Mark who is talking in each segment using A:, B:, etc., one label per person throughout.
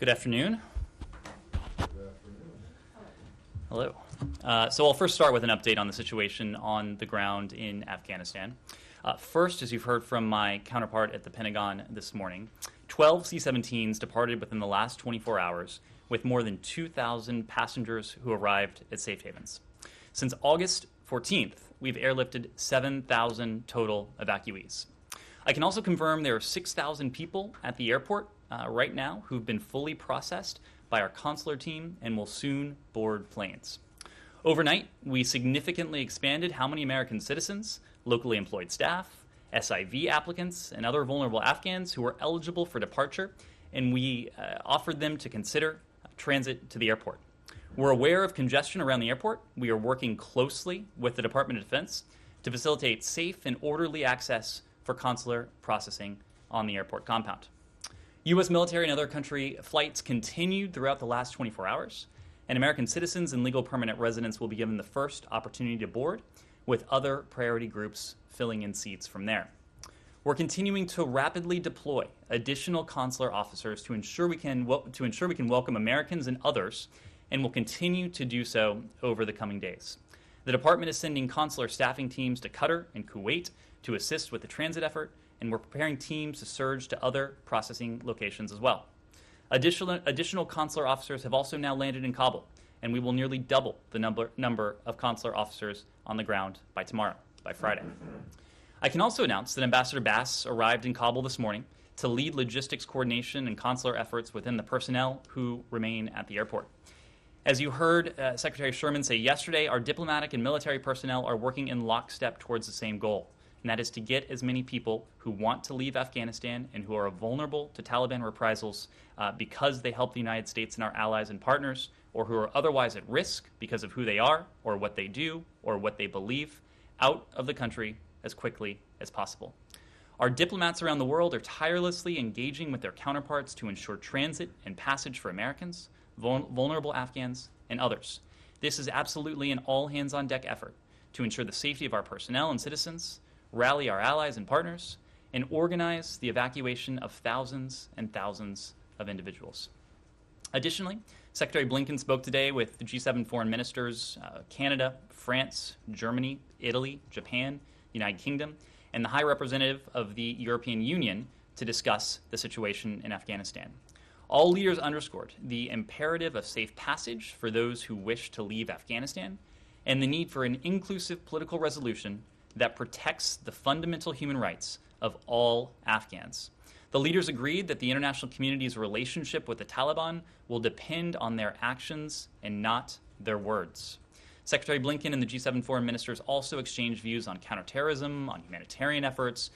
A: Good afternoon. Hello. So I'll first start with an update on the situation on the ground in Afghanistan. First, as you've heard from my counterpart at the Pentagon this morning, 12 C-17s departed within the last 24 hours with more than 2,000 passengers who arrived at safe havens. Since August 14th, we've airlifted 7,000 total evacuees. I can also confirm there are 6,000 people at the airport right now who've been fully processed by our consular team and will soon board planes. Overnight, we significantly expanded how many American citizens, locally employed staff, SIV applicants, and other vulnerable Afghans who were eligible for departure, and we offered them to consider transit to the airport. We're aware of congestion around the airport. We are working closely with the Department of Defense to facilitate safe and orderly access for consular processing on the airport compound. U.S. military and other country flights continued throughout the last 24 hours, and American citizens and legal permanent residents will be given the first opportunity to board, with other priority groups filling in seats from there. We're continuing to rapidly deploy additional consular officers to ensure we can welcome Americans and others, and will continue to do so over the coming days. The department is sending consular staffing teams to Qatar and Kuwait to assist with the transit effort, and we're preparing teams to surge to other processing locations as well. Additional consular officers have also now landed in Kabul, and we will nearly double the number of consular officers on the ground by Friday. I can also announce that Ambassador Bass arrived in Kabul this morning to lead logistics coordination and consular efforts within the personnel who remain at the airport. As you heard Secretary Sherman say yesterday, our diplomatic and military personnel are working in lockstep towards the same goal, and that is to get as many people who want to leave Afghanistan and who are vulnerable to Taliban reprisals because they help the United States and our allies and partners, or who are otherwise at risk because of who they are or what they do or what they believe, out of the country as quickly as possible. Our diplomats around the world are tirelessly engaging with their counterparts to ensure transit and passage for Americans, vulnerable Afghans, and others. This is absolutely an all-hands-on-deck effort to ensure the safety of our personnel and citizens, rally our allies and partners, and organize the evacuation of thousands and thousands of individuals. Additionally, Secretary Blinken spoke today with the G7 foreign ministers, Canada, France, Germany, Italy, Japan, United Kingdom, and the High Representative of the European Union to discuss the situation in Afghanistan. All leaders underscored the imperative of safe passage for those who wish to leave Afghanistan and the need for an inclusive political resolution that protects the fundamental human rights of all Afghans. The leaders agreed that the international community's relationship with the Taliban will depend on their actions and not their words. Secretary Blinken and the G7 foreign ministers also exchanged views on counterterrorism, on humanitarian efforts,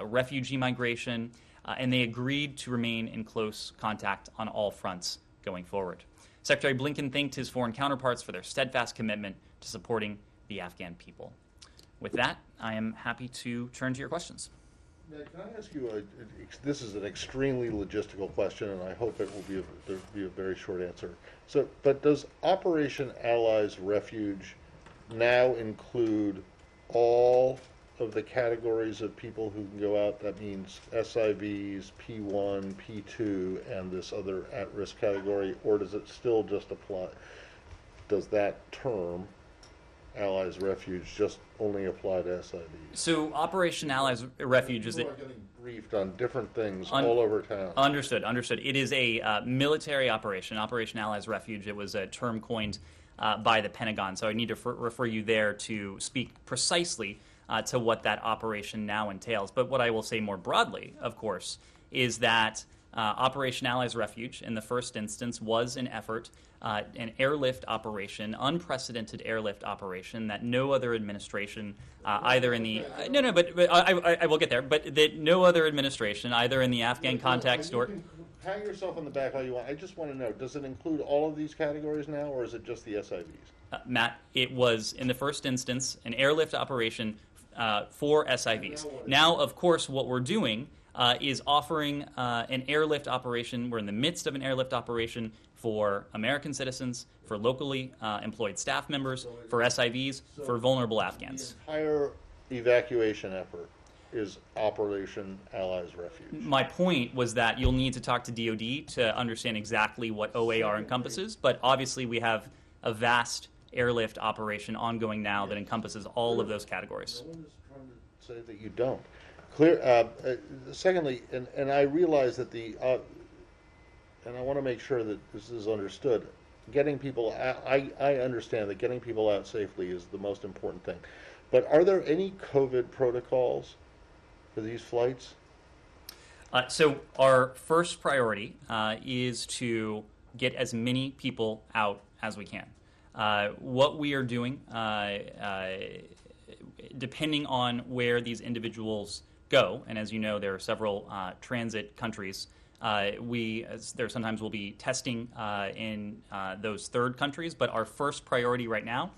A: refugee migration, and they agreed to remain in close contact on all fronts going forward. Secretary Blinken thanked his foreign counterparts for their steadfast commitment to supporting the Afghan people. With that, I am happy to turn to your questions.
B: Ned, can I ask you, this is an extremely logistical question, and I hope it will be a very short answer. But does Operation Allies Refuge now include all of the categories of people who can go out? That means SIVs, P1, P2, and this other at-risk category, or does it still just apply? Does that term, Allies Refuge, just only apply to SIVs?
A: So Operation Allies Refuge is
B: People are getting briefed on different things all over town.
A: Understood. It is a military operation, Operation Allies Refuge. It was a term coined by the Pentagon, so I need to refer you there to speak precisely to what that operation now entails. But what I will say more broadly, of course, is that Operation Allies Refuge, in the first instance, was an effort, an airlift operation, unprecedented airlift operation that no other administration, either in the I will get there, but that no other administration, either in the Afghan context or.
B: Pat yourself on the back all you want. I just want to know: does it include all of these categories now, or is it just the SIVs?
A: Matt, it was in the first instance an airlift operation for SIVs. Now, of course, what we're doing is offering an airlift operation. We're in the midst of an airlift operation for American citizens, for locally employed staff members, for SIVs, for vulnerable Afghans.
B: The entire evacuation effort is Operation Allies Refuge?
A: My point was that you'll need to talk to DoD to understand exactly what OAR encompasses, but obviously we have a vast airlift operation ongoing now that encompasses all of those categories.
B: No one is trying to say that you don't. Secondly, and I realize that and I want to make sure that this is understood, getting people out, I understand that getting people out safely is the most important thing. But are there any COVID protocols for these flights?
A: So our first priority is to get as many people out as we can. What we are doing, depending on where these individuals go, and as you know, there are several transit countries, there sometimes will be testing in those third countries, but our first priority right now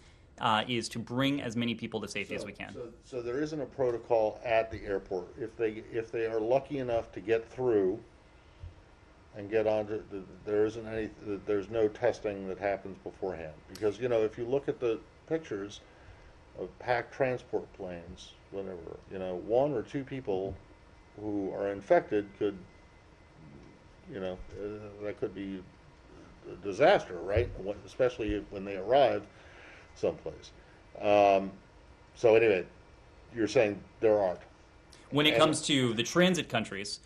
A: is to bring as many people to safety as we can.
B: So there isn't a protocol at the airport. If they are lucky enough to get through and get onto, there's no testing that happens beforehand. Because, if you look at the pictures of packed transport planes, whatever, one or two people who are infected could, that could be a disaster, right? Especially when they arrive someplace. So anyway, you're saying there aren't.
A: When it comes to the transit countries,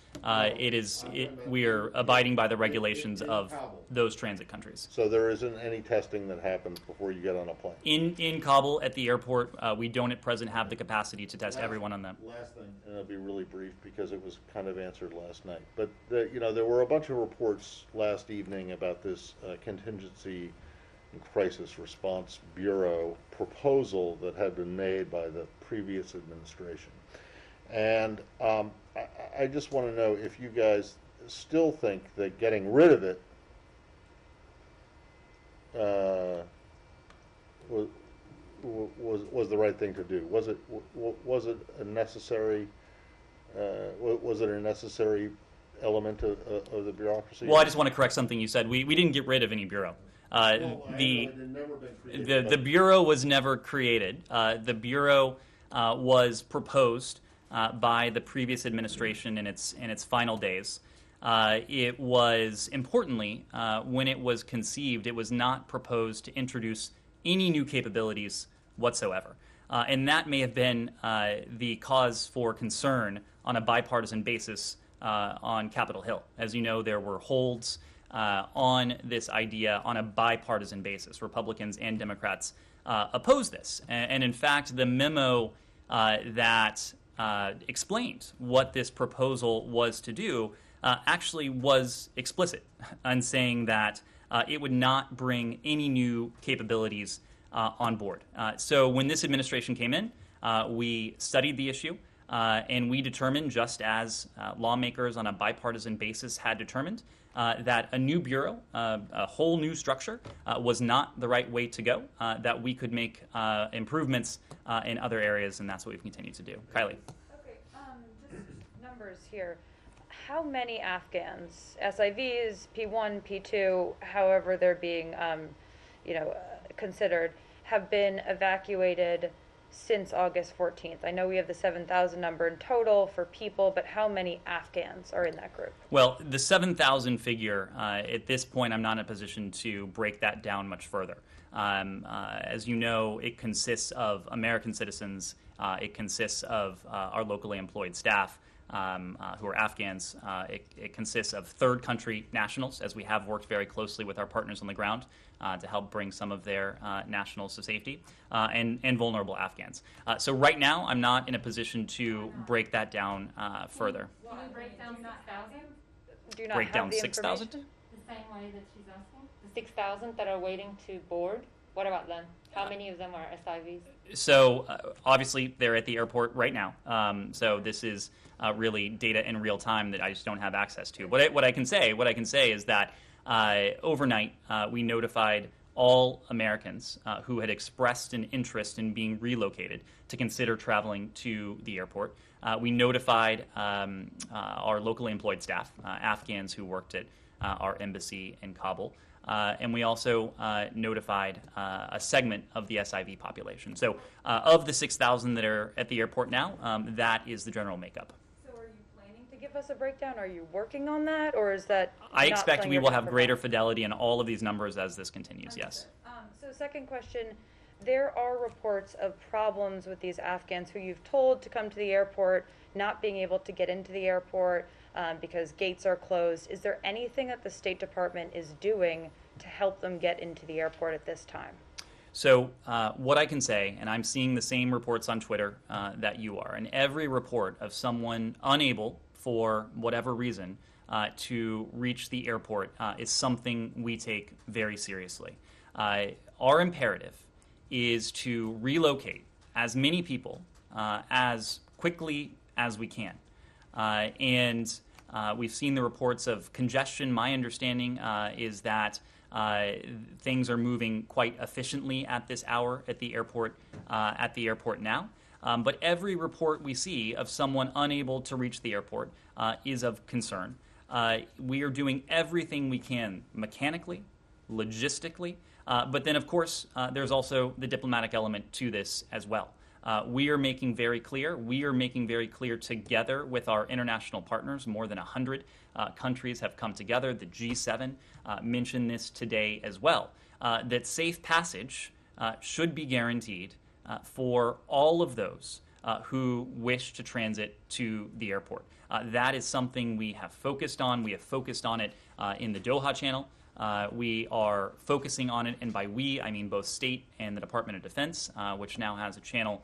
A: we are abiding by the regulations of those transit countries.
B: So there isn't any testing that happens before you get on a plane?
A: In Kabul at the airport, we don't at present have the capacity to test everyone on them.
B: Last thing, and it'll be really brief because it was kind of answered last night. But there were a bunch of reports last evening about this contingency and crisis response bureau proposal that had been made by the previous administration. And I just want to know if you guys still think that getting rid of it was the right thing to do. Was it a necessary element of the bureaucracy?
A: Well, I just want to correct something you said. We didn't get rid of any bureau. The bureau was never created. The bureau was proposed by the previous administration in its final days. It was, importantly, when it was conceived, it was not proposed to introduce any new capabilities whatsoever. And that may have been the cause for concern on a bipartisan basis on Capitol Hill. As you know, there were holds on this idea on a bipartisan basis. Republicans and Democrats opposed this. And in fact, the memo that explained what this proposal was to do actually was explicit on saying that it would not bring any new capabilities on board. So when this administration came in, we studied the issue and we determined, just as lawmakers on a bipartisan basis had determined, that a new bureau, a whole new structure, was not the right way to go, that we could make improvements in other areas, and that's what we've continued to do. Kylie.
C: Okay, just numbers here. How many Afghans, SIVs, P1, P2, however they're being, considered, have been evacuated since August 14th? I know we have the 7,000 number in total for people, but how many Afghans are in that group?
A: Well, the 7,000 figure, at this point, I'm not in a position to break that down much further. As you know, it consists of American citizens, it consists of our locally employed staff who are Afghans. It consists of third country nationals, as we have worked very closely with our partners on the ground to help bring some of their nationals to safety, and vulnerable Afghans. So right now, I'm not in a position to break that down further.
D: Can you break down 6,000?
C: Do you not
A: Break
C: have
A: down
C: the
A: 6,000?
C: information?
D: The same way that she's asking?
E: The 6,000 that are waiting to board, what about them? How many of them are SIVs?
A: So obviously they're at the airport right now. So this is really data in real time that I just don't have access to. What I can say is that overnight we notified all Americans who had expressed an interest in being relocated to consider traveling to the airport. We notified our locally employed staff, Afghans who worked at our embassy in Kabul. and we also notified a segment of the SIV population. So of the 6,000 that are at the airport now, that is the general makeup.
C: So are you planning to give us a breakdown? Are you working on that, or is that
A: I
C: not
A: expect
C: something
A: we
C: you're
A: will
C: gonna
A: have greater
C: provide?
A: fidelity in all of these numbers as this continues, yes.
C: So second question, there are reports of problems with these Afghans who you've told to come to the airport, not being able to get into the airport because gates are closed. Is there anything that the State Department is doing to help them get into the airport at this time?
A: So what I can say, and I'm seeing the same reports on Twitter that you are, and every report of someone unable for whatever reason to reach the airport is something we take very seriously. Our imperative is to relocate as many people as quickly as we can. And we've seen the reports of congestion. My understanding is that things are moving quite efficiently at this hour at the airport now. But every report we see of someone unable to reach the airport is of concern. We are doing everything we can mechanically, logistically, but then, of course, there's also the diplomatic element to this as well. We are making very clear together with our international partners, more than 100 countries have come together. The G7 mentioned this today as well, that safe passage should be guaranteed for all of those who wish to transit to the airport. That is something we have focused on. We have focused on it in the Doha Channel. We are focusing on it, and by we, I mean both state and the Department of Defense, which now has a channel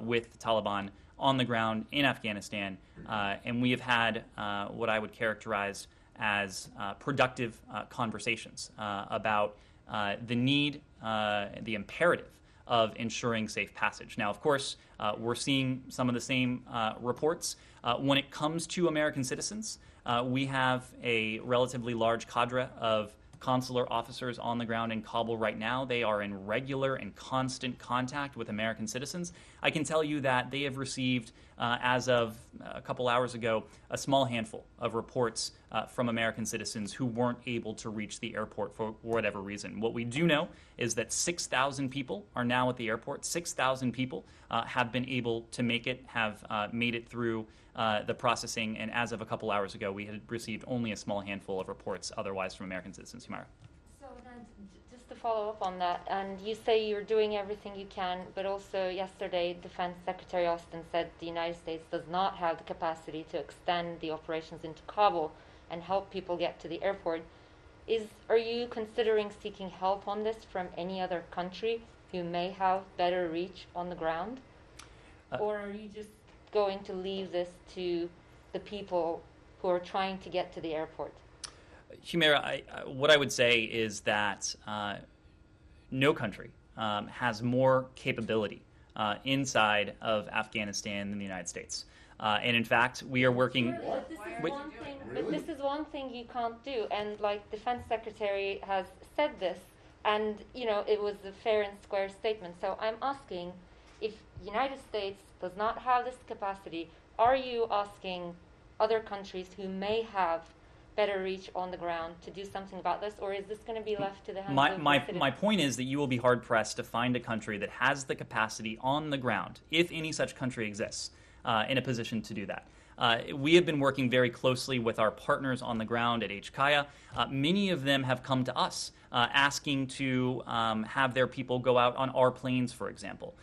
A: with the Taliban on the ground in Afghanistan. And we have had what I would characterize as productive conversations about the need, the imperative of ensuring safe passage. Now, of course, we're seeing some of the same reports. When it comes to American citizens, we have a relatively large cadre of consular officers on the ground in Kabul right now. They are in regular and constant contact with American citizens. I can tell you that they have received, as of a couple hours ago, a small handful of reports from American citizens who weren't able to reach the airport for whatever reason. What we do know is that 6,000 people are now at the airport. 6,000 people have been able to make it, have made it through the processing, and as of a couple hours ago, we had received only a small handful of reports otherwise from American citizens. Humara.
E: So then, just to follow up on that, and you say you're doing everything you can, but also yesterday, Defense Secretary Austin said the United States does not have the capacity to extend the operations into Kabul and help people get to the airport. Are you considering seeking help on this from any other country who may have better reach on the ground? Or are you just going to leave this to the people who are trying to get to the airport?
A: Humira, what I would say is that no country has more capability inside of Afghanistan than the United States. And in fact, we are working...
E: But this is one thing you can't do. And like Defense Secretary has said this, and it was a fair and square statement. So I'm asking, if United States does not have this capacity, are you asking other countries who may have better reach on the ground to do something about this, or is this going to be left to the hands of the citizens?
A: My point is that you will be hard-pressed to find a country that has the capacity on the ground, if any such country exists, in a position to do that. We have been working very closely with our partners on the ground at HKIA. Many of them have come to us asking to have their people go out on our planes, for example.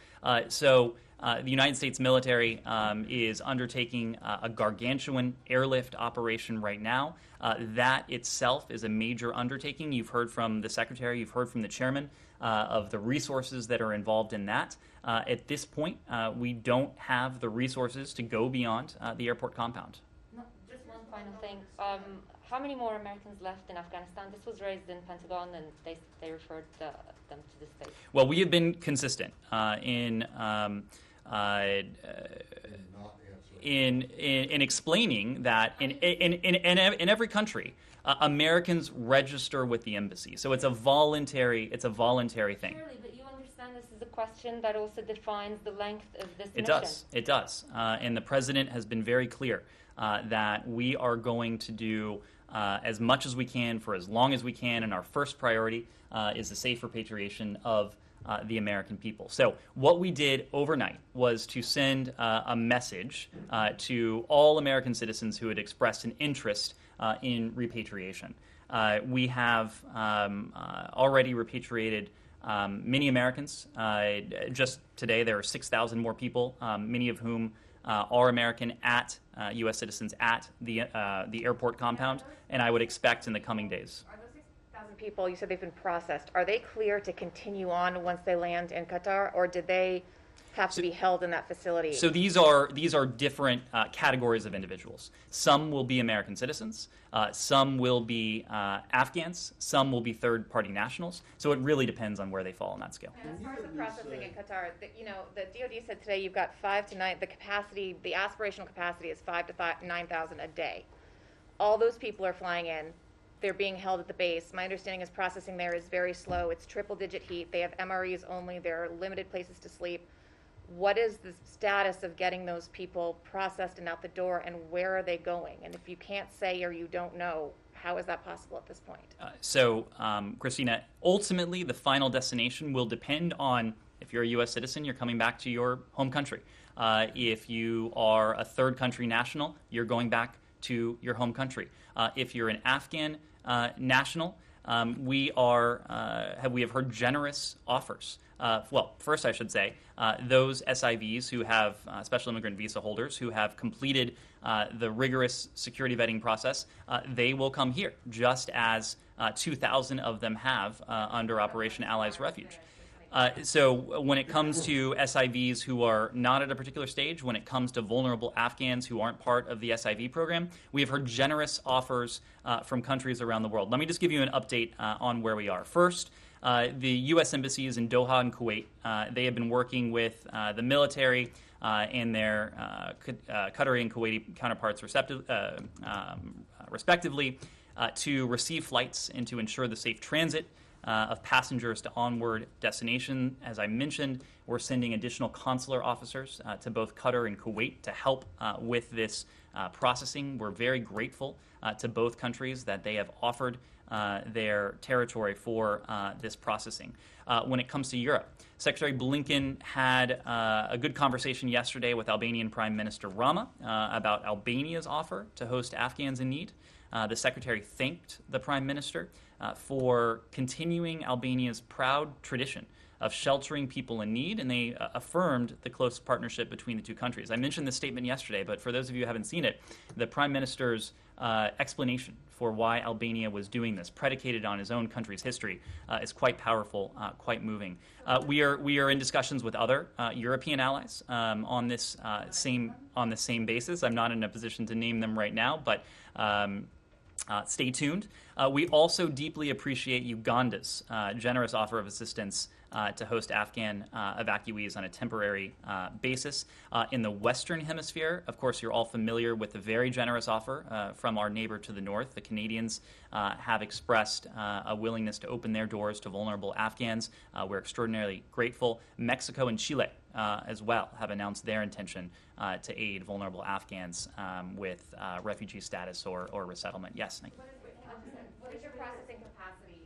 A: So the United States military is undertaking a gargantuan airlift operation right now. That itself is a major undertaking. You've heard from the Secretary, you've heard from the Chairman of the resources that are involved in that. At this point, we don't have the resources to go beyond the airport compound.
E: No, just one final thing. How many more Americans left in Afghanistan? This was raised in Pentagon, and they referred them to the States.
A: Well, we have been consistent in explaining that in every country, Americans register with the embassy. So it's a voluntary thing.
E: Surely, but you understand this is a question that also defines the length of this
A: It
E: mission.
A: It does. And the president has been very clear that we are going to do as much as we can for as long as we can, and our first priority is the safe repatriation of the American people. So what we did overnight was to send a message to all American citizens who had expressed an interest in repatriation. We have already repatriated many Americans. Just today, there are 6,000 more people, many of whom are American U.S. citizens at the airport compound, and I would expect in the coming days.
F: Are those 6,000 people, you said they've been processed, are they clear to continue on once they land in Qatar, or did they have to be held in that facility?
A: So these are different categories of individuals. Some will be American citizens, some will be Afghans, some will be third-party nationals. So it really depends on where they fall on that scale.
F: And as far as the processing in Qatar, the DoD said today you've got 5 to 9. The capacity, the aspirational capacity is 5 to 9,000 a day. All those people are flying in. They're being held at the base. My understanding is processing there is very slow. It's triple-digit heat. They have MREs only. There are limited places to sleep. What is the status of getting those people processed and out the door, and where are they going? And if you can't say or you don't know, how is that possible at this point?
A: Christina, ultimately, the final destination will depend on if you're a U.S. citizen, you're coming back to your home country. If you are a third country national, you're going back to your home country. If you're an Afghan national, we have heard generous offers. First I should say, those SIVs who have special immigrant visa holders who have completed the rigorous security vetting process, they will come here, just as 2,000 of them have under Operation Allies Refuge. So when it comes to SIVs who are not at a particular stage, when it comes to vulnerable Afghans who aren't part of the SIV program, we have heard generous offers from countries around the world. Let me just give you an update on where we are. First, the U.S. embassies in Doha and Kuwait, they have been working with the military and their Qatari and Kuwaiti counterparts respectively to receive flights and to ensure the safe transit of passengers to onward destination. As I mentioned, we're sending additional consular officers to both Qatar and Kuwait to help with this processing. We're very grateful to both countries that they have offered their territory for this processing. When it comes to Europe, Secretary Blinken had a good conversation yesterday with Albanian Prime Minister Rama about Albania's offer to host Afghans in need. The Secretary thanked the Prime Minister for continuing Albania's proud tradition of sheltering people in need, and they affirmed the close partnership between the two countries. I mentioned this statement yesterday, but for those of you who haven't seen it, the Prime Minister's explanation for why Albania was doing this, predicated on his own country's history, is quite powerful, quite moving. We are in discussions with other European allies on this same basis. I'm not in a position to name them right now, but stay tuned. We also deeply appreciate Uganda's generous offer of assistance to host Afghan evacuees on a temporary basis. In the Western Hemisphere, of course, you're all familiar with the very generous offer from our neighbor to the north. The Canadians have expressed a willingness to open their doors to vulnerable Afghans. We're extraordinarily grateful. Mexico and Chile as well have announced their intention to aid vulnerable Afghans with refugee status or resettlement. Yes, Nick?
F: What is your processing capacity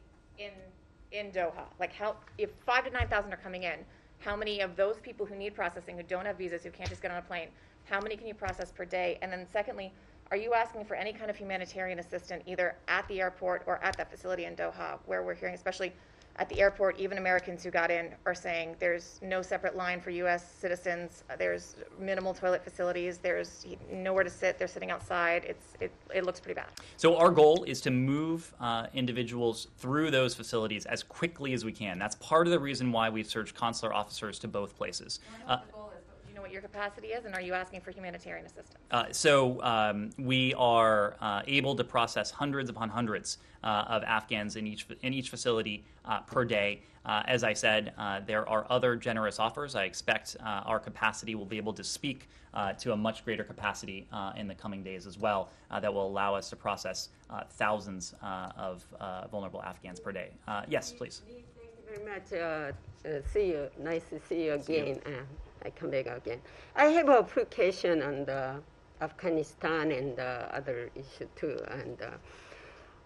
F: in Doha? Like, if 5 to 9,000 are coming in, how many of those people who need processing, who don't have visas, who can't just get on a plane, how many can you process per day? And then secondly, are you asking for any kind of humanitarian assistance either at the airport or at that facility in Doha, where we're hearing, especially at the airport, even Americans who got in are saying there's no separate line for U.S. citizens, there's minimal toilet facilities, there's nowhere to sit, they're sitting outside, it looks pretty bad.
A: So our goal is to move individuals through those facilities as quickly as we can. That's part of the reason why we've surged consular officers to both places.
F: I know what the goal is, but do you know what your capacity is, and are you asking for humanitarian assistance?
A: We are able to process hundreds upon hundreds of Afghans in each facility per day. As I said, there are other generous offers. I expect our capacity will be able to speak to a much greater capacity in the coming days as well that will allow us to process thousands of vulnerable Afghans per day. Yes, please.
G: Thank you very much. See you. Nice to see you again. I come back again. I have a application on the Afghanistan and the other issue too. And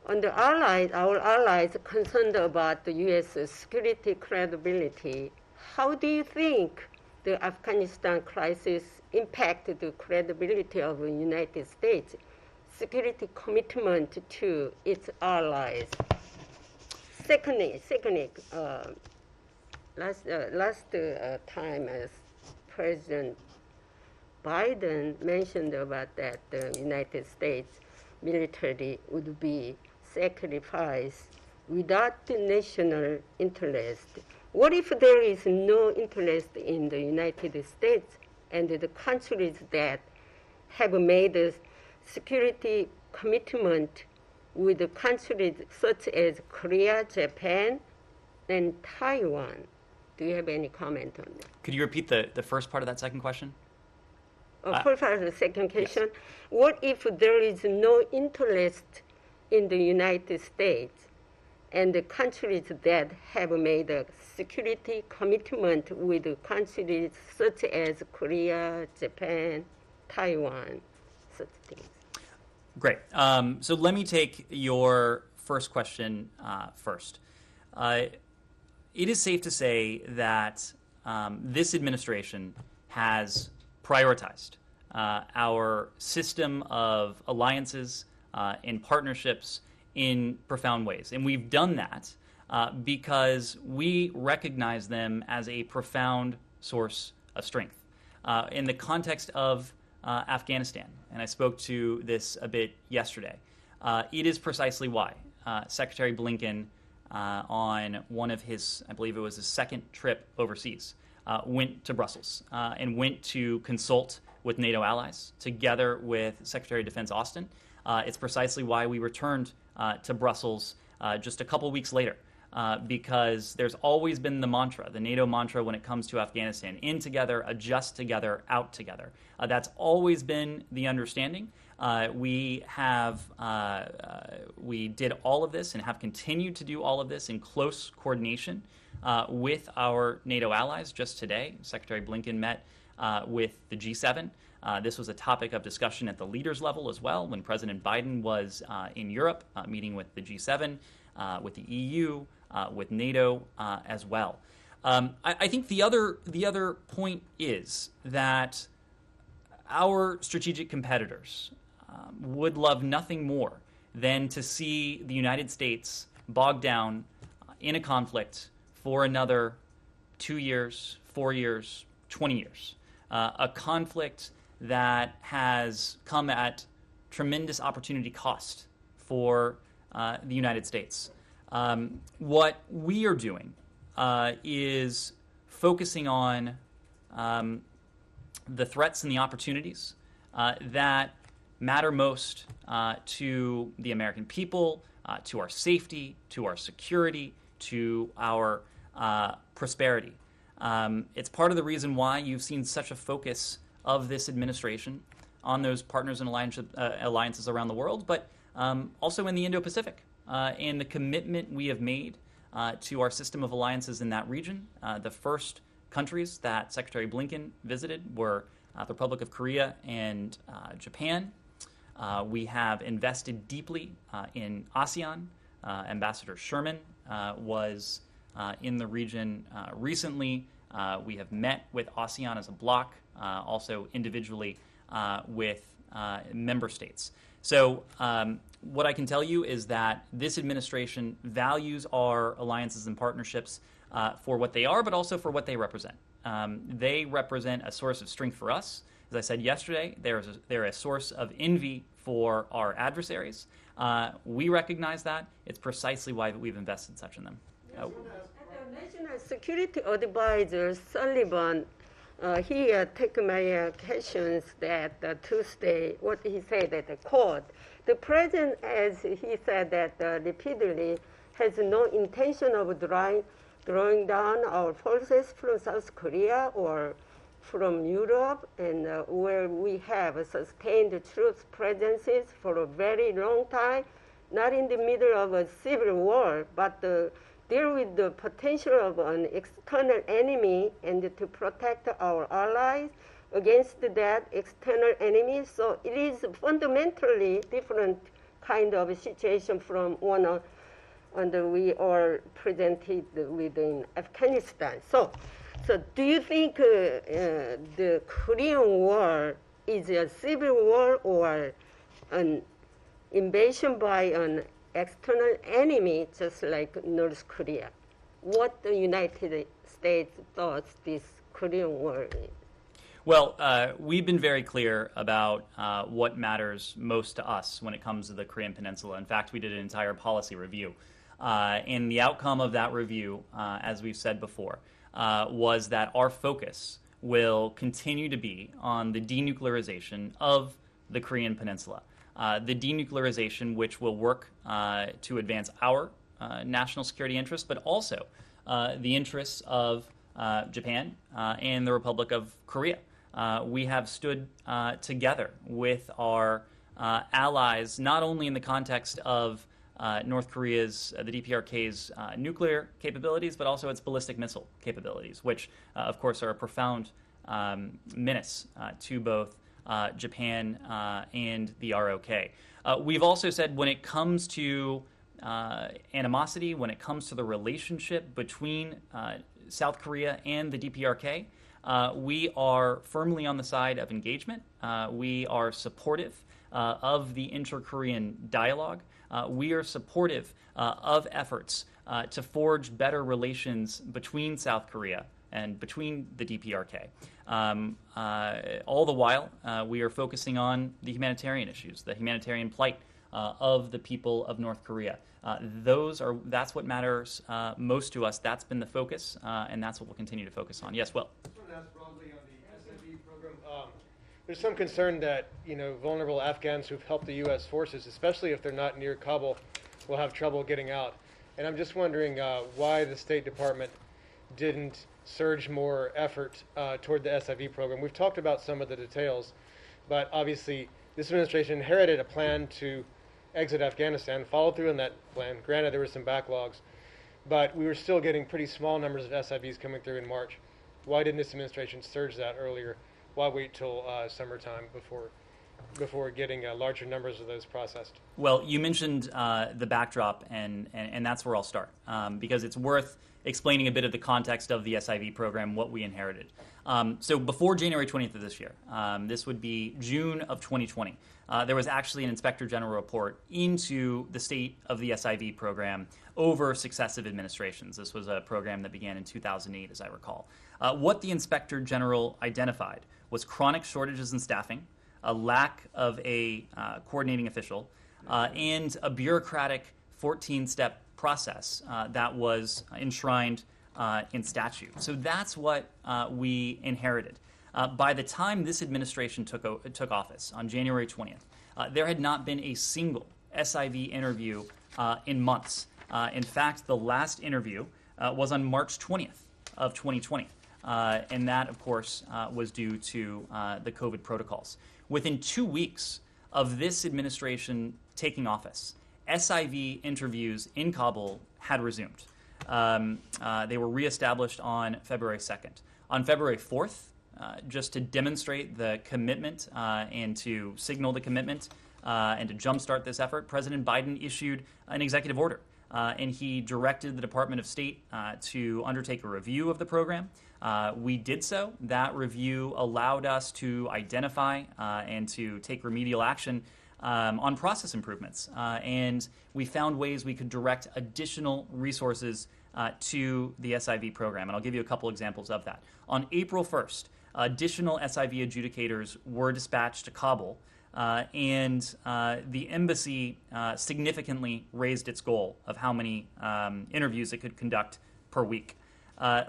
G: on the allies, our allies concerned about the U.S. security credibility, how do you think the Afghanistan crisis impacted the credibility of the United States security commitment to its allies? Secondly, last time as President Biden mentioned about that the United States military would be sacrificed without the national interest. What if there is no interest in the United States and the countries that have made a security commitment with the countries such as Korea, Japan, and Taiwan? Do you have any comment on that?
A: Could you repeat the first part of that second question?
G: First part of the second question. Yes. What if there is no interest in the United States and the countries that have made a security commitment with countries such as Korea, Japan, Taiwan, such things?
A: Great. So let me take your first question first. It is safe to say that this administration has prioritized our system of alliances and partnerships in profound ways. And we've done that because we recognize them as a profound source of strength. In the context of Afghanistan, and I spoke to this a bit yesterday, it is precisely why Secretary Blinken, on one of his, I believe it was his second trip overseas, went to Brussels and went to consult with NATO allies together with Secretary of Defense Austin. It's precisely why we returned to Brussels just a couple weeks later, because there's always been the mantra, the NATO mantra when it comes to Afghanistan: in together, adjust together, out together. That's always been the understanding. We did all of this and have continued to do all of this in close coordination with our NATO allies. Just today, Secretary Blinken met with the G7. This was a topic of discussion at the leaders level as well when President Biden was in Europe, meeting with the G7, with the EU, with NATO as well. I think the other point is that our strategic competitors would love nothing more than to see the United States bogged down in a conflict for another 2 years, 4 years, 20 years. A conflict that has come at tremendous opportunity cost for the United States. What we are doing is focusing on the threats and the opportunities that matter most to the American people, to our safety, to our security, to our prosperity. It's part of the reason why you've seen such a focus of this administration on those partners and alliances around the world, but also in the Indo-Pacific, and the commitment we have made to our system of alliances in that region. The first countries that Secretary Blinken visited were the Republic of Korea and Japan. We have invested deeply in ASEAN. Ambassador Sherman was in the region recently. We have met with ASEAN as a bloc, also individually with member states. So what I can tell you is that this administration values our alliances and partnerships for what they are, but also for what they represent. They represent a source of strength for us. As I said yesterday, they're a source of envy for our adversaries. We recognize that. It's precisely why we've invested such in them.
G: National Security Advisor Sullivan, he took my questions that Tuesday, what he said at the court. The president, as he said that repeatedly, has no intention of drawing down our forces from South Korea or from Europe, and where we have sustained troops presences for a very long time, not in the middle of a civil war, but deal with the potential of an external enemy and to protect our allies against that external enemy. So it is fundamentally different kind of situation from one and we are presented within Afghanistan. So do you think the Korean War is a civil war or an invasion by an external enemy, just like North Korea? What the United States thought this Korean War is?
A: Well, we've been very clear about what matters most to us when it comes to the Korean Peninsula. In fact, we did an entire policy review. And the outcome of that review, as we've said before, was that our focus will continue to be on the denuclearization of the Korean Peninsula. The denuclearization which will work to advance our national security interests, but also the interests of Japan and the Republic of Korea. We have stood together with our allies, not only in the context of North Korea's, the DPRK's nuclear capabilities, but also its ballistic missile capabilities, which, of course, are a profound menace to both Japan and the ROK. We've also said when it comes to animosity, when it comes to the relationship between South Korea and the DPRK, we are firmly on the side of engagement. We are supportive of the inter-Korean dialogue. We are supportive of efforts to forge better relations between South Korea and between the DPRK. All the while, we are focusing on the humanitarian issues, the humanitarian plight of the people of North Korea. That's what matters most to us. That's been the focus, and that's what we'll continue to focus on. Yes, Will.
H: I just want to ask broadly on the SIV program. There's some concern that vulnerable Afghans who've helped the U.S. forces, especially if they're not near Kabul, will have trouble getting out. And I'm just wondering why the State Department didn't surge more effort toward the SIV program. We've talked about some of the details, but obviously this administration inherited a plan to exit Afghanistan, followed through on that plan. Granted, there were some backlogs, but we were still getting pretty small numbers of SIVs coming through in March. Why didn't this administration surge that earlier? Why wait till summertime before getting larger numbers of those processed?
A: Well, you mentioned the backdrop, and that's where I'll start, because it's worth explaining a bit of the context of the SIV program, what we inherited. So before January 20th of this year, this would be June of 2020, there was actually an Inspector General report into the state of the SIV program over successive administrations. This was a program that began in 2008, as I recall. What the Inspector General identified was chronic shortages in staffing, a lack of a coordinating official, and a bureaucratic 14-step process that was enshrined in statute. So that's what we inherited. By the time this administration took office on January 20th, there had not been a single SIV interview in months. In fact, the last interview was on March 20th of 2020. And that, of course, was due to the COVID protocols. Within 2 weeks of this administration taking office, SIV interviews in Kabul had resumed. They were reestablished on February 2nd. On February 4th, just to demonstrate the commitment and to signal the commitment and to jumpstart this effort, President Biden issued an executive order. And he directed the Department of State to undertake a review of the program. We did so. That review allowed us to identify and to take remedial action on process improvements. And we found ways we could direct additional resources to the SIV program. And I'll give you a couple examples of that. On April 1st, additional SIV adjudicators were dispatched to Kabul. And the embassy significantly raised its goal of how many interviews it could conduct per week.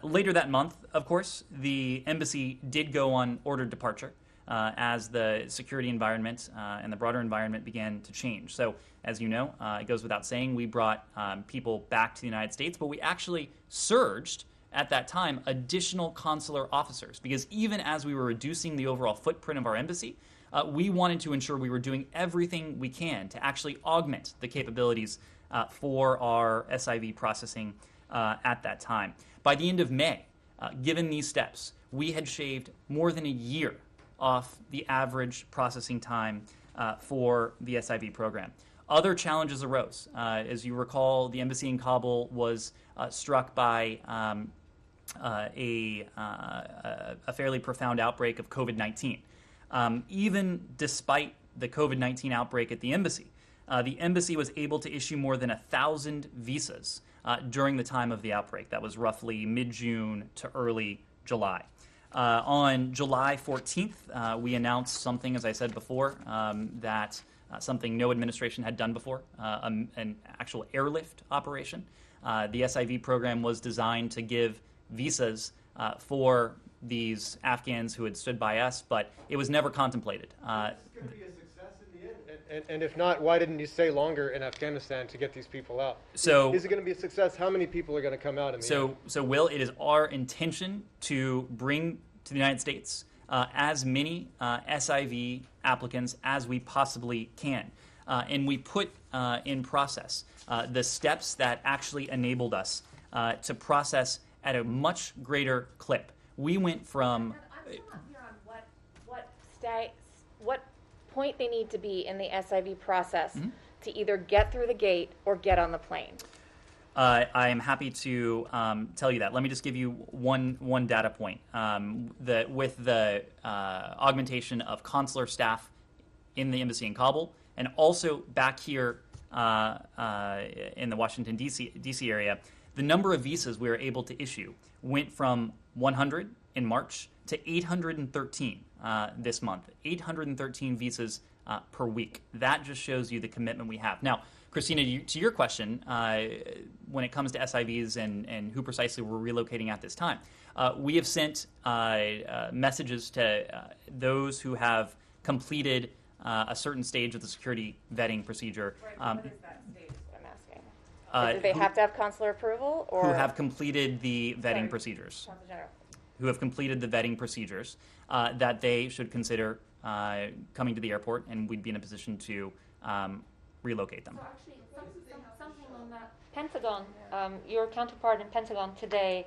A: Later that month, of course, the embassy did go on ordered departure as the security environment and the broader environment began to change. So, as you know, it goes without saying, we brought people back to the United States, but we actually surged at that time additional consular officers, because even as we were reducing the overall footprint of our embassy, we wanted to ensure we were doing everything we can to actually augment the capabilities for our SIV processing at that time. By the end of May, given these steps, we had shaved more than a year off the average processing time for the SIV program. Other challenges arose. As you recall, the embassy in Kabul was struck by a fairly profound outbreak of COVID-19. Even despite the COVID-19 outbreak at the embassy was able to issue more than 1,000 visas during the time of the outbreak. That was roughly mid-June to early July. On July 14th, we announced something, as I said before, that something no administration had done before, an actual airlift operation. The SIV program was designed to give visas for these Afghans who had stood by us, but it was never contemplated.
H: It's going to be a success in the end. And if not, why didn't you stay longer in Afghanistan to get these people out?
A: So,
H: is it going to be a success? How many people are going to come out in the end?
A: So, Will, it is our intention to bring to the United States as many SIV applicants as we possibly can. And we put in process the steps that actually enabled us to process at a much greater clip. We went from...
F: I'm still not clear on what point they need to be in the SIV process to either get through the gate or get on the plane.
A: I am happy to tell you that. Let me just give you one data point. With the augmentation of consular staff in the embassy in Kabul, and also back here in the Washington, D.C. area, the number of visas we were able to issue went from 100 in March to 813 this month. 813 visas per week. That just shows you the commitment we have. Now, Christina, to your question, when it comes to SIVs and who precisely we're relocating at this time, we have sent messages to those who have completed a certain stage of the security vetting procedure.
F: What is that stage is what I'm asking. Do they have to have consular approval? Or
A: who have completed the vetting procedures.
F: Consul General.
A: Who have completed the vetting procedures, that they should consider coming to the airport, and we'd be in a position to relocate them.
E: So actually, something on that. Pentagon, your counterpart in Pentagon today,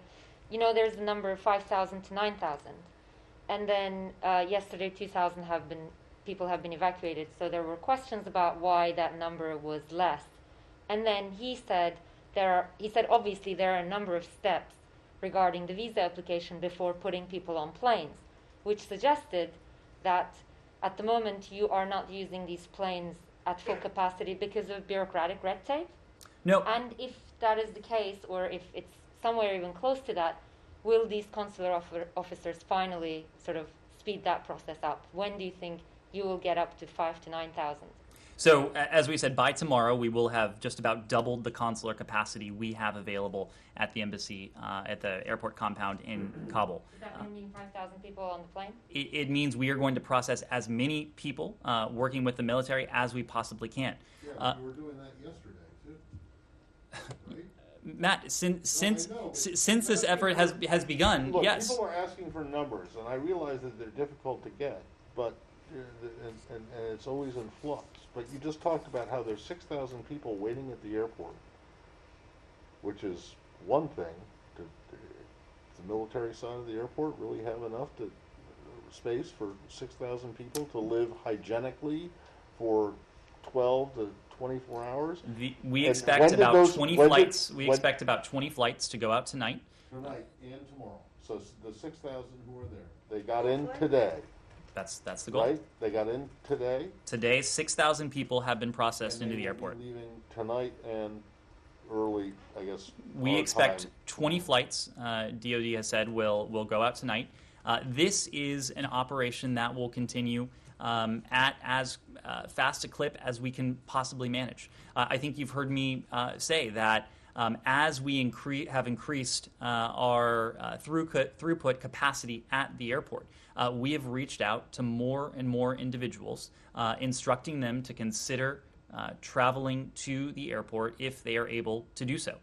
E: there's the number 5,000 to 9,000. And then yesterday, 2,000 people have been evacuated. So there were questions about why that number was less. And then he said obviously there are a number of steps regarding the visa application before putting people on planes, which suggested that at the moment you are not using these planes at full capacity because of bureaucratic red tape.
A: No.
E: And if that is the case, or if it's somewhere even close to that, will these consular officers finally sort of speed that process up? When do you think you will get up to 5,000 to 9,000?
A: So, as we said, by tomorrow we will have just about doubled the consular capacity we have available at the embassy, at the airport compound in Kabul.
E: Does that mean 5,000 people on the plane?
A: It means we are going to process as many people working with the military as we possibly can.
B: Yeah, we were doing that yesterday, too. Right?
A: Matt, since this effort has begun,
B: Look,
A: yes.
B: people are asking for numbers, and I realize that they're difficult to get, but and it's always in flux. But you just talked about how there's 6,000 people waiting at the airport, which is one thing. Does the military side of the airport really have enough space for 6,000 people to live hygienically for 12 to 24 hours?
A: We
B: And
A: expect
B: when did
A: about
B: those-
A: 20
B: when did-
A: flights. We
B: when-
A: expect about 20 flights to go out tonight.
B: Tonight and tomorrow. So the 6,000 who are there, they got in today,
A: That's the goal.
B: right? They got in today.
A: Today, 6,000 people have been processed
B: and
A: into
B: they
A: the
B: will be
A: airport.
B: leaving tonight and early, I guess.
A: We
B: our
A: expect
B: time.
A: 20 flights, DoD has said, will go out tonight. This is an operation that will continue at as fast a clip as we can possibly manage. I think you've heard me say that as we have increased our throughput capacity at the airport, we have reached out to more and more individuals, instructing them to consider traveling to the airport if they are able to do so.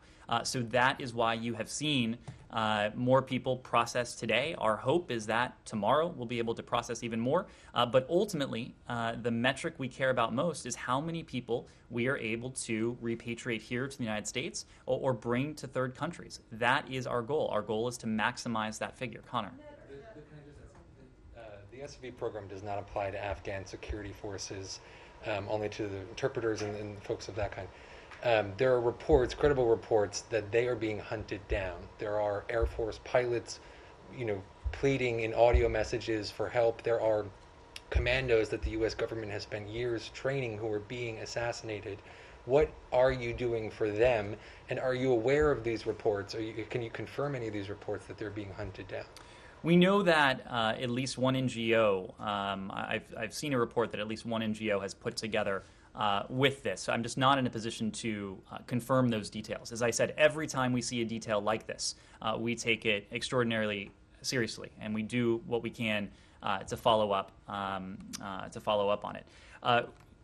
A: So that is why you have seen more people process today. Our hope is that tomorrow we'll be able to process even more. But ultimately, the metric we care about most is how many people we are able to repatriate here to the United States or bring to third countries. That is our goal. Our goal is to maximize that figure. Connor.
I: The SIV program does not apply to Afghan security forces only to the interpreters and folks of that kind. There are reports, credible reports, that they are being hunted down. There are Air Force pilots, pleading in audio messages for help. There are commandos that the U.S. government has spent years training who are being assassinated. What are you doing for them? And are you aware of these reports? Can you confirm any of these reports that they're being hunted down?
A: We know that at least one NGO, I've seen a report that at least one NGO has put together with this. So I'm just not in a position to confirm those details. As I said, every time we see a detail like this, we take it extraordinarily seriously, and we do what we can to follow up on it.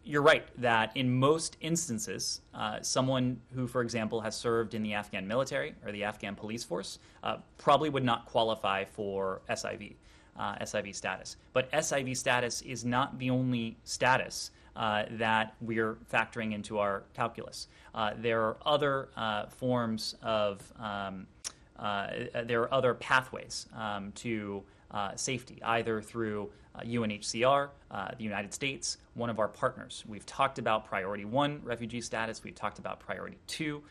A: You're right that in most instances, someone who, for example, has served in the Afghan military or the Afghan police force probably would not qualify for SIV status. But SIV status is not the only status that we're factoring into our calculus. There are other forms of, there are other pathways to safety, either through UNHCR, the United States, one of our partners. We've talked about Priority 1 refugee status. We've talked about Priority 2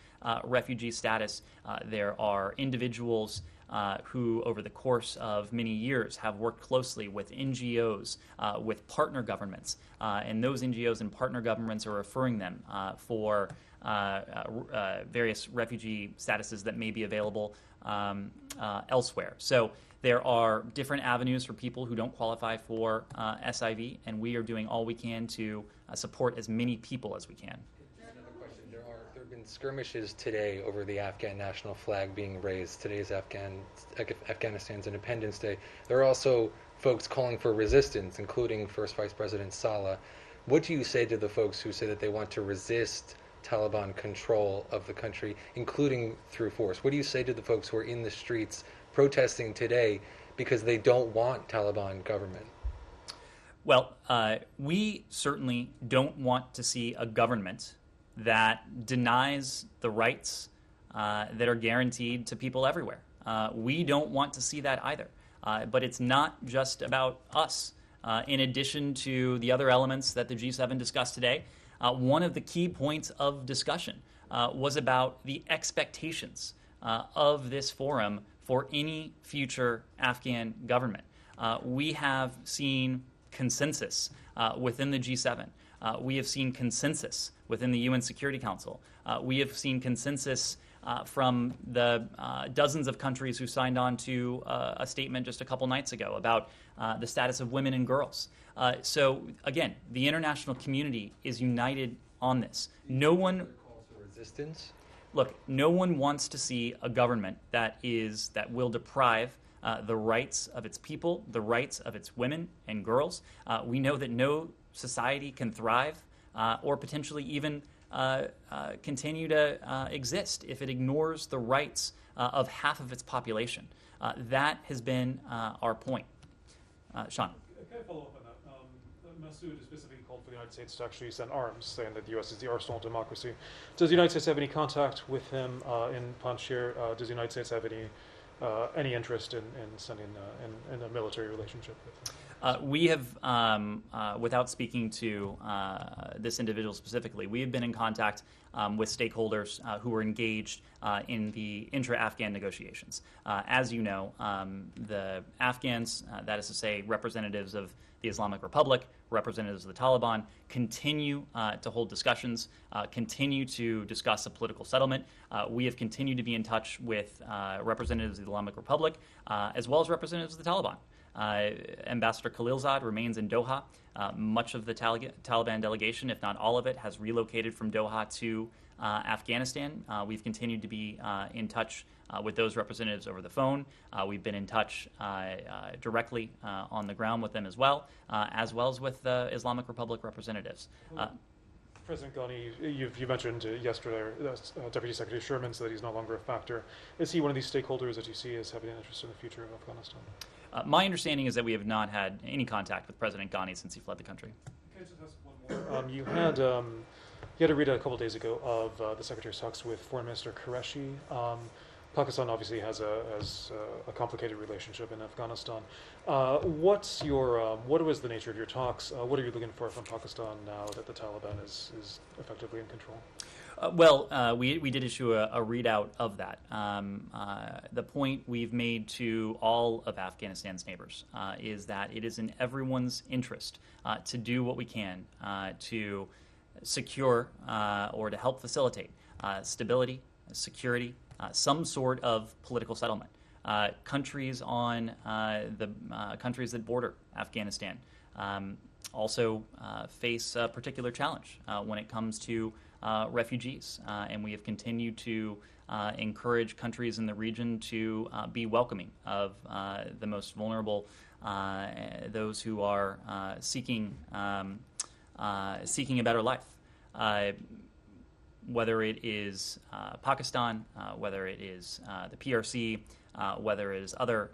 A: refugee status. There are individuals who, over the course of many years, have worked closely with NGOs, with partner governments, and those NGOs and partner governments are referring them for various refugee statuses that may be available elsewhere. So there are different avenues for people who don't qualify for SIV, and we are doing all we can to support as many people as we can.
I: Another question. There have been skirmishes today over the Afghan national flag being raised. Today is Afghanistan's Independence Day. There are also folks calling for resistance, including First Vice President Saleh. What do you say to the folks who say that they want to resist Taliban control of the country, including through force? What do you say to the folks who are in the streets protesting today because they don't want Taliban government?
A: Well, we certainly don't want to see a government that denies the rights that are guaranteed to people everywhere. We don't want to see that either. But it's not just about us. In addition to the other elements that the G7 discussed today, one of the key points of discussion was about the expectations of this forum for any future Afghan government. We have seen consensus within the G7. We have seen consensus within the UN Security Council. We have seen consensus from the dozens of countries who signed on to a statement just a couple nights ago about the status of women and girls. So again, the international community is united on this. No one
I: calls for resistance.
A: Look, no one wants to see a government that will deprive the rights of its people, the rights of its women and girls. We know that no society can thrive or potentially even continue to exist if it ignores the rights of half of its population. That has been our point. Sean.
J: Can I follow up on that? Massoud specifically called for the United States to actually send arms, saying that the U.S. is the arsenal of democracy. Does the United States have any contact with him in Panjshir? Does the United States have any interest in sending in a military relationship with him?
A: We have, without speaking to this individual specifically, we have been in contact with stakeholders who are engaged in the intra-Afghan negotiations. As you know, the Afghans, that is to say representatives of the Islamic Republic, representatives of the Taliban, continue to hold discussions, continue to discuss a political settlement. We have continued to be in touch with representatives of the Islamic Republic, as well as representatives of the Taliban. Ambassador Khalilzad remains in Doha. Much of the Taliban delegation, if not all of it, has relocated from Doha to Afghanistan. We've continued to be in touch with those representatives over the phone. We've been in touch directly on the ground with them as well as with the Islamic Republic representatives.
J: President Ghani, you mentioned yesterday, Deputy Secretary Sherman said that he's no longer a factor. Is he one of these stakeholders that you see as having an interest in the future of Afghanistan?
A: My understanding is that we have not had any contact with President Ghani since he fled the country.
J: Can I just ask one more? You had a read a couple days ago of the Secretary's talks with Foreign Minister Qureshi. Pakistan obviously has a complicated relationship in Afghanistan. What was the nature of your talks? What are you looking for from Pakistan now that the Taliban is effectively in control?
A: We did issue a readout of that. The point we've made to all of Afghanistan's neighbors is that it is in everyone's interest to do what we can to secure or to help facilitate stability, security, some sort of political settlement. Countries on the countries that border Afghanistan also face a particular challenge when it comes to refugees, and we have continued to encourage countries in the region to be welcoming of the most vulnerable, those who are seeking a better life. Whether it is Pakistan, whether it is the PRC, whether it is other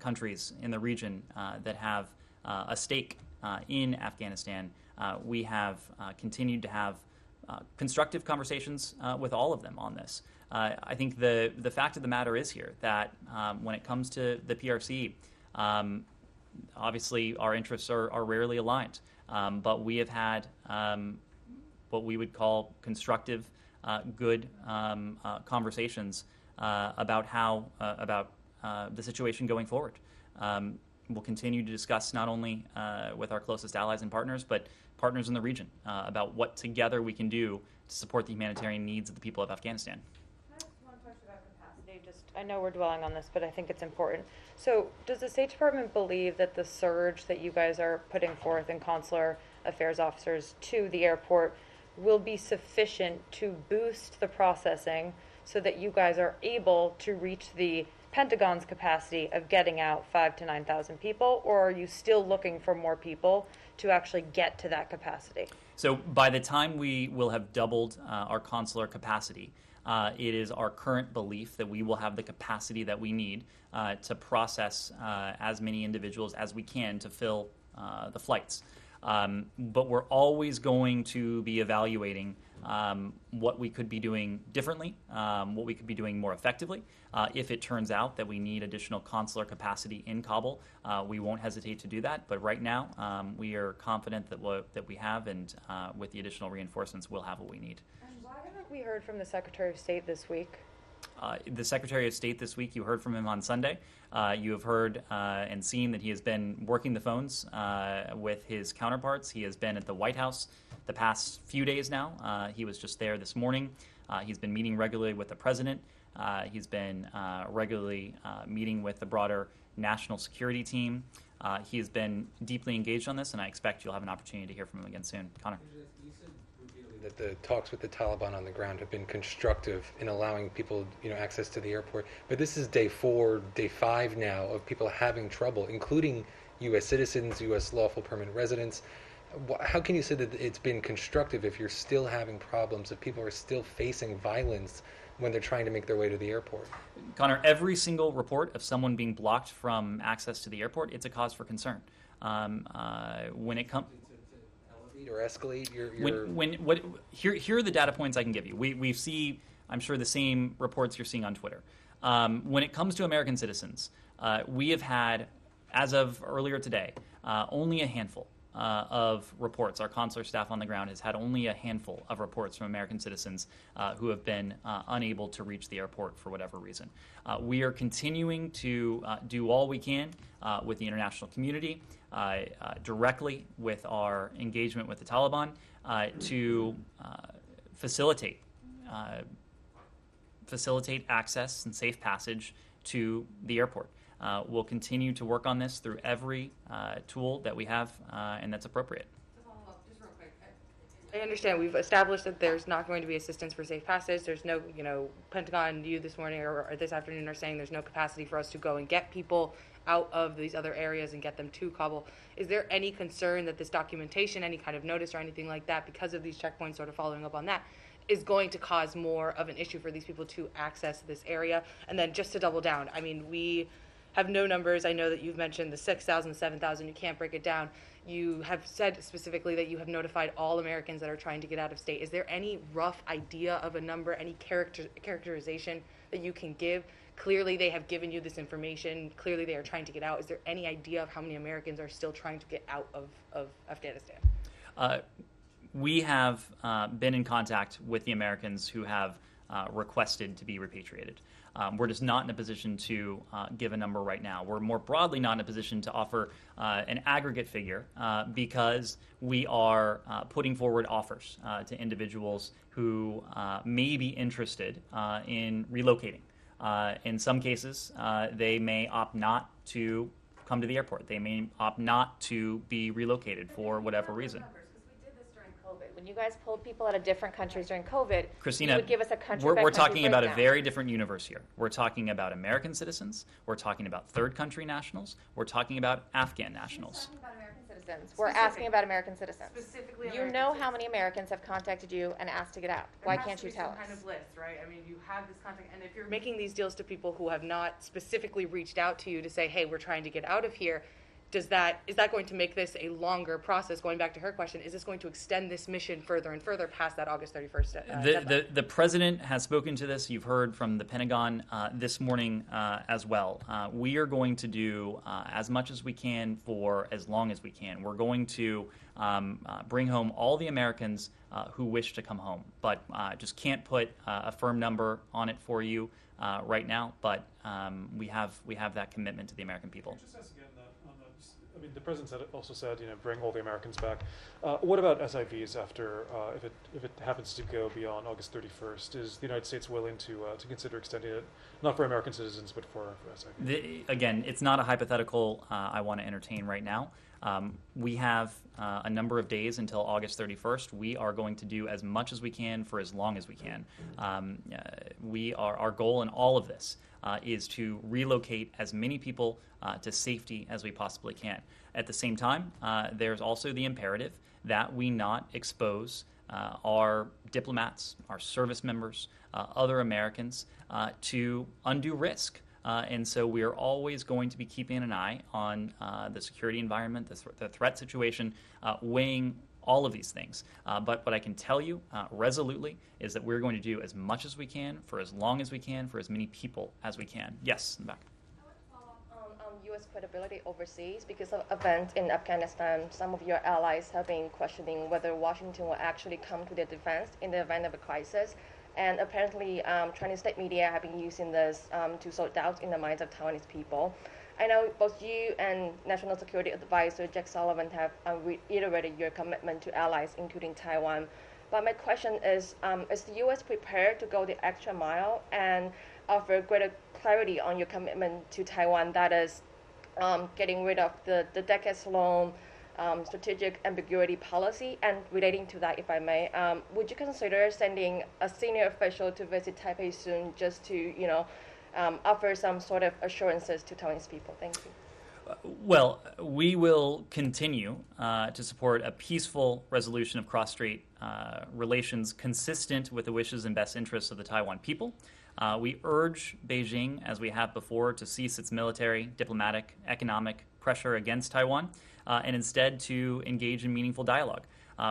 A: countries in the region that have a stake in Afghanistan, we have continued to have constructive conversations with all of them on this. I think the fact of the matter is here that when it comes to the PRC, obviously our interests are rarely aligned, but we have had what we would call constructive, good conversations about how the situation going forward. We'll continue to discuss not only with our closest allies and partners, but partners in the region about what together we can do to support the humanitarian needs of the people of Afghanistan.
C: One question about capacity. I know we're dwelling on this, but I think it's important. So does the State Department believe that the surge that you guys are putting forth in consular affairs officers to the airport will be sufficient to boost the processing so that you guys are able to reach the Pentagon's capacity of getting out 5,000 to 9,000 people, or are you still looking for more people to actually get to that capacity?
A: So by the time we will have doubled our consular capacity, it is our current belief that we will have the capacity that we need to process as many individuals as we can to fill the flights. But we're always going to be evaluating what we could be doing differently, what we could be doing more effectively. If it turns out that we need additional consular capacity in Kabul, we won't hesitate to do that. But right now, we are confident that we have, and with the additional reinforcements, we'll have what we need.
C: And why haven't we heard from the Secretary of State this week?
A: The Secretary of State this week, you heard from him on Sunday. You have heard and seen that he has been working the phones with his counterparts. He has been at the White House the past few days now. He was just there this morning. He's been meeting regularly with the president. He's been regularly meeting with the broader national security team. He has been deeply engaged on this, and I expect you'll have an opportunity to hear from him again soon. Connor.
I: You said repeatedly that the talks with the Taliban on the ground have been constructive in allowing people, access to the airport. But this is day 4, day 5 now of people having trouble, including U.S. citizens, U.S. lawful permanent residents. How can you say that it's been constructive if you're still having problems, if people are still facing violence when they're trying to make their way to the airport?
A: Connor, every single report of someone being blocked from access to the airport, it's a cause for concern. When it comes
I: elevate or escalate
A: here are the data points I can give you. We see, I'm sure, the same reports you're seeing on Twitter. When it comes to American citizens, we have had, as of earlier today, only a handful of reports. Our consular staff on the ground has had only a handful of reports from American citizens who have been unable to reach the airport for whatever reason. We are continuing to do all we can with the international community, directly with our engagement with the Taliban, to facilitate access and safe passage to the airport. We'll continue to work on this through every tool that we have and that's appropriate.
K: To follow up, just real quick, I understand we've established that there's not going to be assistance for safe passage. There's no, Pentagon, you this morning or this afternoon are saying there's no capacity for us to go and get people out of these other areas and get them to Kabul. Is there any concern that this documentation, any kind of notice or anything like that, because of these checkpoints, sort of following up on that, is going to cause more of an issue for these people to access this area? And then just to double down, have no numbers. I know that you've mentioned the 6,000, 7,000. You can't break it down. You have said specifically that you have notified all Americans that are trying to get out of state. Is there any rough idea of a number, any characterization that you can give? Clearly, they have given you this information. Clearly, they are trying to get out. Is there any idea of how many Americans are still trying to get out of Afghanistan?
A: We have been in contact with the Americans who have requested to be repatriated. We're just not in a position to give a number right now. We're more broadly not in a position to offer an aggregate figure because we are putting forward offers to individuals who may be interested in relocating. In some cases, they may opt not to come to the airport. They may opt not to be relocated for whatever reason.
F: When you guys pulled people out of different countries during COVID,
A: Christina,
F: you would give us a country
A: we're
F: by country
A: talking about a
F: breakdown.
A: very different universe here. We're talking about American citizens. We're talking about third country nationals. We're talking about Afghan nationals.
F: We're talking about American citizens. We're asking about American citizens.
K: Specifically
F: You know how many Americans have contacted you and asked to get out. Why can't you tell us?
K: Kind of list, right? I mean, you have this contact, and if you're making these deals to people who have not specifically reached out to you to say, "Hey, we're trying to get out of here," is that going to make this a longer process? Going back to her question, is this going to extend this mission further and further past that August 31st deadline?
A: The president has spoken to this. You've heard from the Pentagon this morning as well. We are going to do as much as we can for as long as we can. We're going to bring home all the Americans who wish to come home, but just can't put a firm number on it for you right now. But we have that commitment to the American people.
J: Just ask again that. I mean, the president also said, bring all the Americans back. What about SIVs after, if it happens to go beyond August 31st? Is the United States willing to consider extending it, not for American citizens, but for SIVs?
A: Again, it's not a hypothetical I want to entertain right now. We have a number of days until August 31st. We are going to do as much as we can for as long as we can. Our goal in all of this is to relocate as many people to safety as we possibly can. At the same time, there's also the imperative that we not expose our diplomats, our service members, other Americans to undue risk. And so we are always going to be keeping an eye on the security environment, the threat situation, weighing all of these things. But what I can tell you resolutely is that we're going to do as much as we can, for as long as we can, for as many people as we can. Yes, in the back.
L: I want to follow up on U.S. credibility overseas. Because of events in Afghanistan, some of your allies have been questioning whether Washington will actually come to their defense in the event of a crisis. And apparently, Chinese state media have been using this to sow doubt in the minds of Taiwanese people. I know both you and National Security Advisor Jack Sullivan have reiterated your commitment to allies, including Taiwan. But my question is the U.S. prepared to go the extra mile and offer greater clarity on your commitment to Taiwan, that is, getting rid of the decades-long strategic ambiguity policy? And relating to that, if I may, would you consider sending a senior official to visit Taipei soon just to, offer some sort of assurances to Taiwanese people? Thank you.
A: Well, we will continue to support a peaceful resolution of cross-strait relations consistent with the wishes and best interests of the Taiwan people. We urge Beijing, as we have before, to cease its military, diplomatic, economic pressure against Taiwan and instead to engage in meaningful dialogue.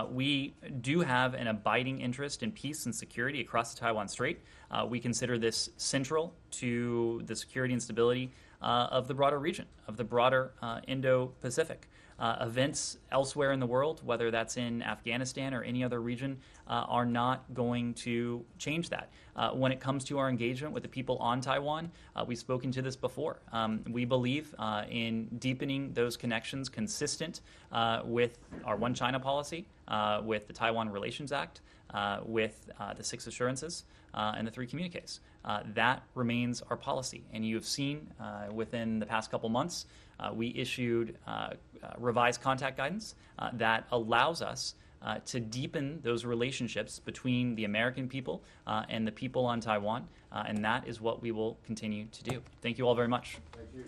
A: We do have an abiding interest in peace and security across the Taiwan Strait. We consider this central to the security and stability of the broader region, of the broader Indo-Pacific. Events elsewhere in the world, whether that's in Afghanistan or any other region, are not going to change that. When it comes to our engagement with the people on Taiwan, we've spoken to this before. We believe in deepening those connections consistent with our One China policy, with the Taiwan Relations Act, with the 6 assurances, and the 3 communiques. That remains our policy. And you have seen within the past couple months, we issued revised contact guidance that allows us to deepen those relationships between the American people and the people on Taiwan, and that is what we will continue to do. Thank you all very much.
B: Thank you.